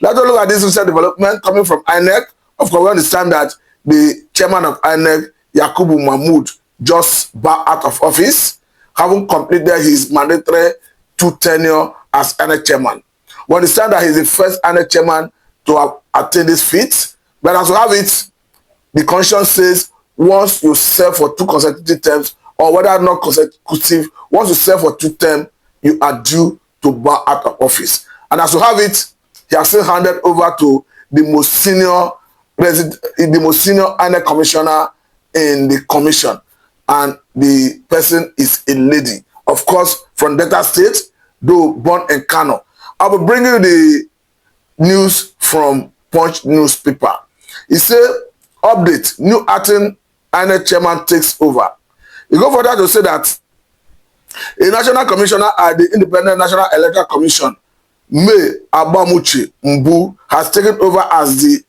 Let's look at this recent development coming from Inec. Of course, we understand that the chairman of Inec, Yakubu Mahmoud, just bowed out of office, having completed his mandatory 2 tenure as Inec chairman. We understand that he's the first Inec chairman to have attained this feat, but as we have it, the constitution says once you serve for 2 consecutive terms, or whether not consecutive, once you serve for 2 terms, you are due to bow out of office. And as we have it, he has still handed over to the most senior INEC commissioner in the commission, and the person is a lady, of course, from Delta State, though born in Kano. I will bring you the news from Punch newspaper. It says, update, new acting INEC chairman takes over. You go further to say that a national commissioner at the Independent National Electoral Commission, May Abamuchi Mbu, has taken over as the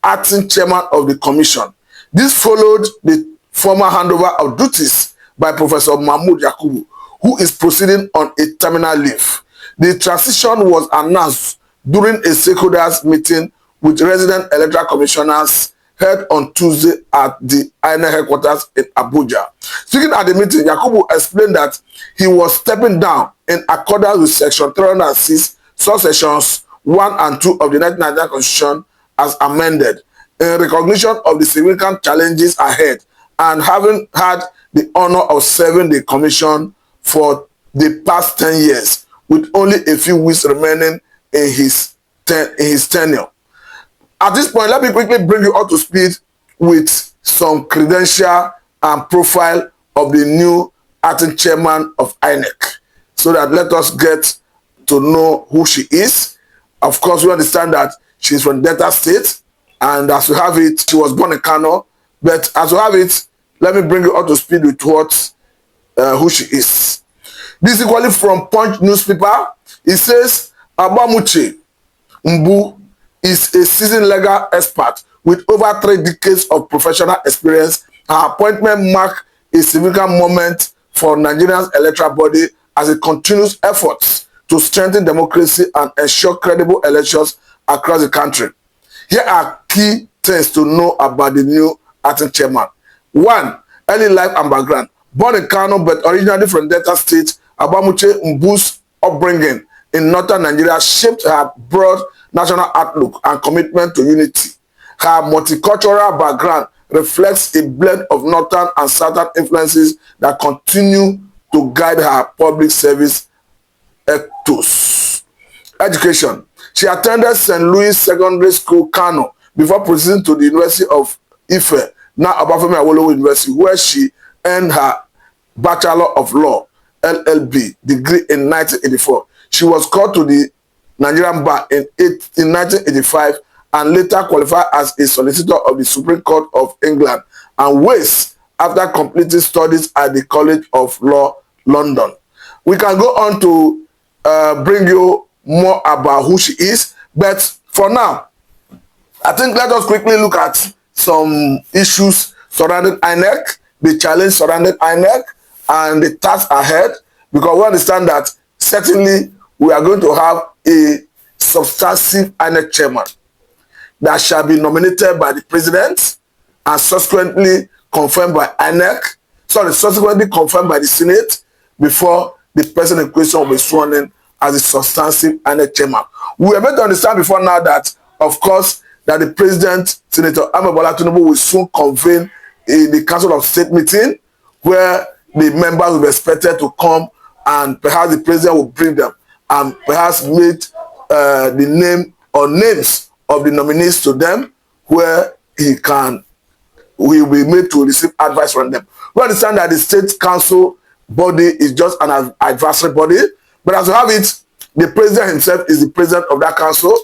acting chairman of the commission. This followed the former handover of duties by Professor Mahmoud Yakubu, who is proceeding on a terminal leave. The transition was announced during a stakeholders meeting with resident electoral commissioners held on Tuesday at the INEC headquarters in Abuja. Speaking at the meeting, Yakubu explained that he was stepping down in accordance with Section 306, subsections 1 and 2 of the 1999 Constitution as amended, in recognition of the significant challenges ahead and having had the honor of serving the commission for the past 10 years, with only a few weeks remaining in his tenure. At this point, let me quickly bring you up to speed with some credential and profile of the new acting chairman of Inec, so that let us get to know who she is. Of course, we understand that she's from Delta State, and as we have it, she was born in Kano. But as we have it, let me bring you up to speed with who she is. This is equally from Punch newspaper. It says, Abamuche Mbu is a seasoned legal expert with over 3 decades of professional experience. Her appointment marked a significant moment for Nigeria's electoral body as it continues efforts to strengthen democracy and ensure credible elections across the country. Here are key things to know about the new acting chairman. 1. Early life and background. Born in Kano but originally from Delta State, Abamuche Mbu's upbringing in northern Nigeria shaped her broad national outlook and commitment to unity. Her multicultural background reflects a blend of northern and southern influences that continue to guide her public service ethos. Education. She attended St. Louis Secondary School, Kano, before proceeding to the University of Ife, now Obafemi Awolowo University, where she earned her Bachelor of Law, LLB, degree in 1984. She was called to the Nigerian Bar in 1985 and later qualified as a solicitor of the Supreme Court of England and Wales after completing studies at the College of Law, London. We can go on to bring you more about who she is, but for now, I think let us quickly look at some issues surrounding Inec, the challenge surrounding Inec, and the task ahead, because we understand that certainly we are going to have a substantive Inec chairman that shall be nominated by the president and subsequently confirmed by Inec, subsequently confirmed by the Senate before the person in question will be sworn in as a substantive Inec chairman. We were meant to understand before now that, of course, that the president, Senator Ahmed Bola Tinubu, will soon convene in the Council of State meeting where the members will be expected to come, and perhaps the president will bring them and perhaps meet the name or names of the nominees to them, where he will be made to receive advice from them. We understand that the state council body is just an advisory body, but as we have it, the president himself is the president of that council.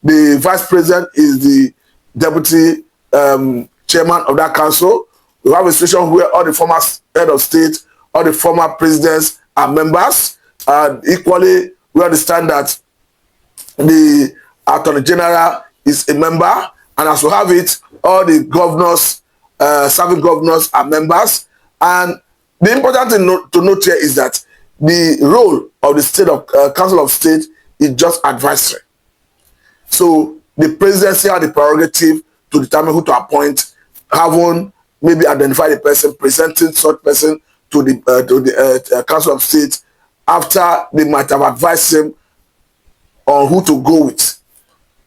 The vice president is the deputy chairman of that council. We have a situation where all the former head of state, all the former presidents are members. Equally, we understand that the attorney general is a member, and as we have it, all the governors, serving governors are members. And the important thing to note here is that the role of the Council of State is just advisory. So the presidency had the prerogative to determine who to appoint, having maybe identify the person, presenting such person to the Council of State after they might have advised him on who to go with.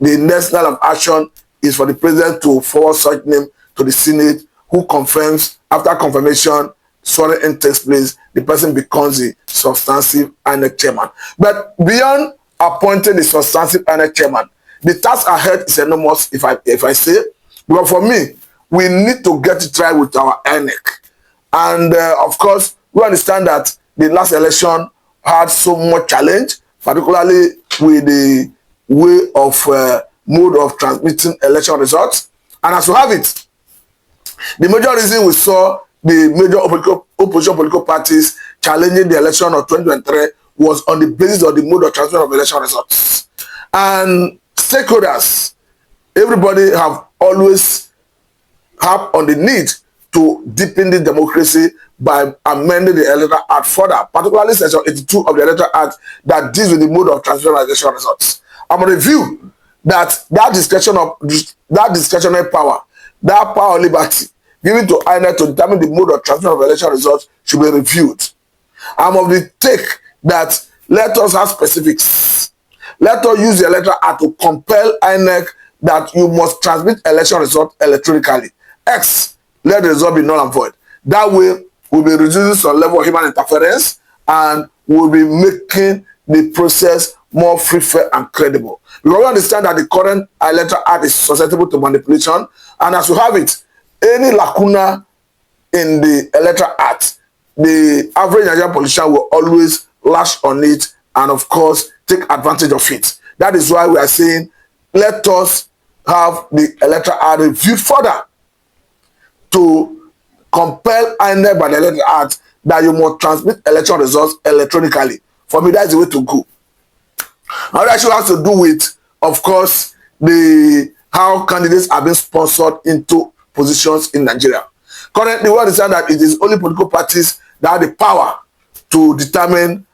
The next line of action is for the president to forward such name to the Senate, who confirms. After confirmation, swearing in takes place, the person becomes the substantive INEC chairman. But beyond appointing the substantive INEC chairman, the task ahead is enormous, if I say. But for me, we need to get it right with our INEC. And of course, we understand that the last election had so much challenge, particularly with the way of mode of transmitting election results. And as we have it, the major reason we saw the major opposition political parties challenging the election of 2023 was on the basis of the mode of transmission of election results. And stakeholders, everybody have always have on the need to deepen the democracy by amending the Electoral Act further, particularly Section 82 of the Electoral Act that deals with the mode of transmission of election results. I'm of the view that that discretionary power, that power of liberty given to INEC to determine the mode of transmission of election results should be reviewed. I'm of the take that let us have specifics. Let us use the Electoral Act to compel INEC that you must transmit election results electronically. Let the result be null and void. That way, we'll be reducing some level of human interference and we'll be making the process more free, fair, and credible. We all understand that the current Electoral Act is susceptible to manipulation, and as we have it, any lacuna in the Electoral Act, the average Nigerian politician will always lash on it and, of course, take advantage of it. That is why we are saying, let us have the Electoral Act reviewed further to compel INEC by the Electoral Act that you must transmit election results electronically. For me, that's the way to go. Another issue has to do with, of course, how candidates are being sponsored into positions in Nigeria. Currently, we understand that it is only political parties that have the power to determine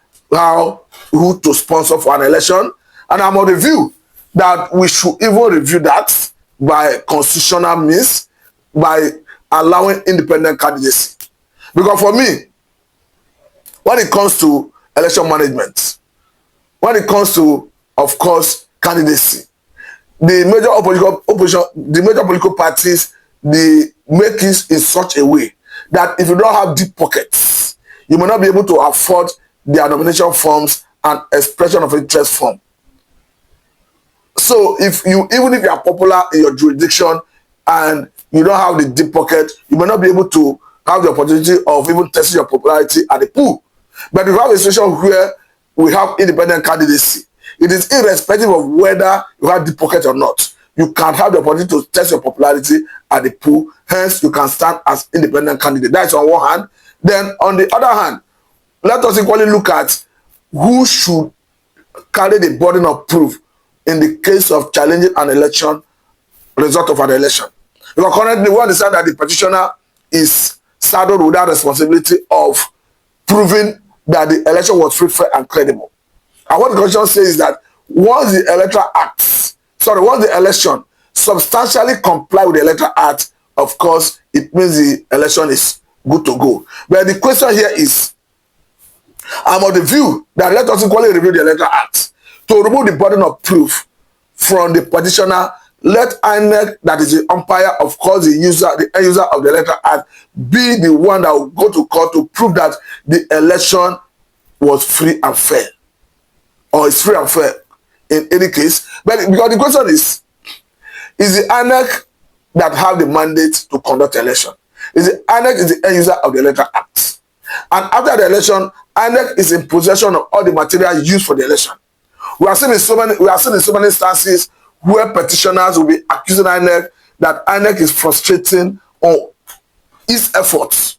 who to sponsor for an election. And I'm of the view that we should even review that by constitutional means, by allowing independent candidacy. Because for me, when it comes to election management, when it comes to, of course, candidacy, the major political parties, they make it in such a way that if you don't have deep pockets, you may not be able to afford their nomination forms and expression of interest form. So even if you are popular in your jurisdiction and you don't have the deep pocket, you may not be able to have the opportunity of even testing your popularity at the pool. But if you have a situation where we have independent candidacy, it is irrespective of whether you have deep pocket or not. You can have the opportunity to test your popularity at the pool. Hence, you can stand as independent candidate. That is on one hand. Then, on the other hand, let us equally look at who should carry the burden of proof in the case of challenging an election, result of an election. Because currently, we understand that the petitioner is saddled with that responsibility of proving that the election was free, fair, and credible. And what the Constitution says is that once the election substantially comply with the Electoral Act, of course, it means the election is good to go. But the question here is, I'm of the view that let us equally review the Electoral Act to remove the burden of proof from the petitioner. Let INEC, that is the umpire, of course, the end user of the Electoral Act, be the one that will go to court to prove that the election was free and fair, or is free and fair in any case. But because the question is the INEC that have the mandate to conduct election? INEC is the end user of the Electoral Act. And after the election, INEC is in possession of all the material used for the election. We are seeing in so many instances where petitioners will be accusing INEC that INEC is frustrating on its efforts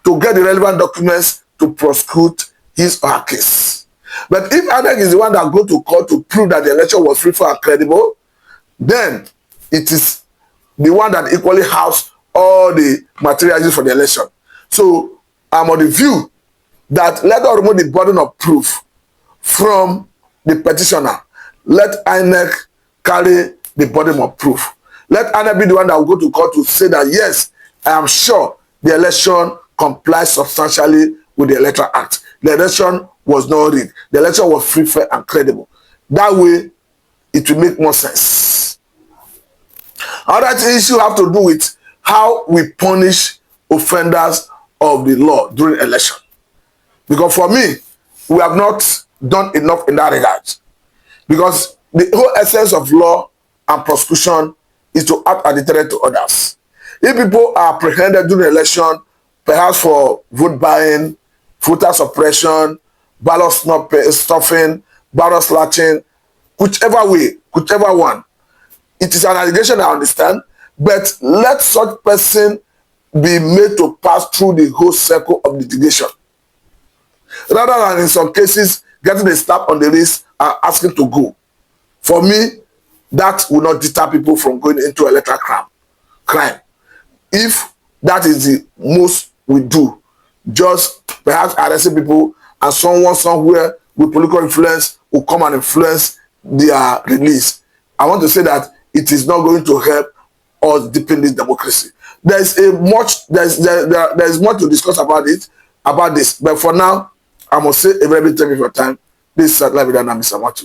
to get the relevant documents to prosecute his or her case. But if INEC is the one that go to court to prove that the election was free, fair, and credible, then it is the one that equally has all the material used for the election. So I'm of the view that let us remove the burden of proof from the petitioner. Let INEC carry the burden of proof. Let Inec be the one that will go to court to say that, yes, I am sure the election complies substantially with the Electoral Act. The election was not rigged. The election was free, fair, and credible. That way, it will make more sense. Another issue have to do with how we punish offenders of the law during election. Because for me, we have not done enough in that regard. Because the whole essence of law and prosecution is to act as a deterrent to others. If people are apprehended during election, perhaps for vote buying, voter suppression, ballot stuffing, ballot slashing, whichever way, whichever one, it is an allegation, I understand, but let such person be made to pass through the whole circle of litigation, rather than in some cases getting a slap on the wrist and asking to go. For me, that will not deter people from going into electoral crime. If that is the most we do, just perhaps arresting people and someone somewhere with political influence will come and influence their release, I want to say that it is not going to help us deepen this democracy. There is much to discuss about this. But for now, I must say a very big thank you for your time. This is Live with Mr. Matu.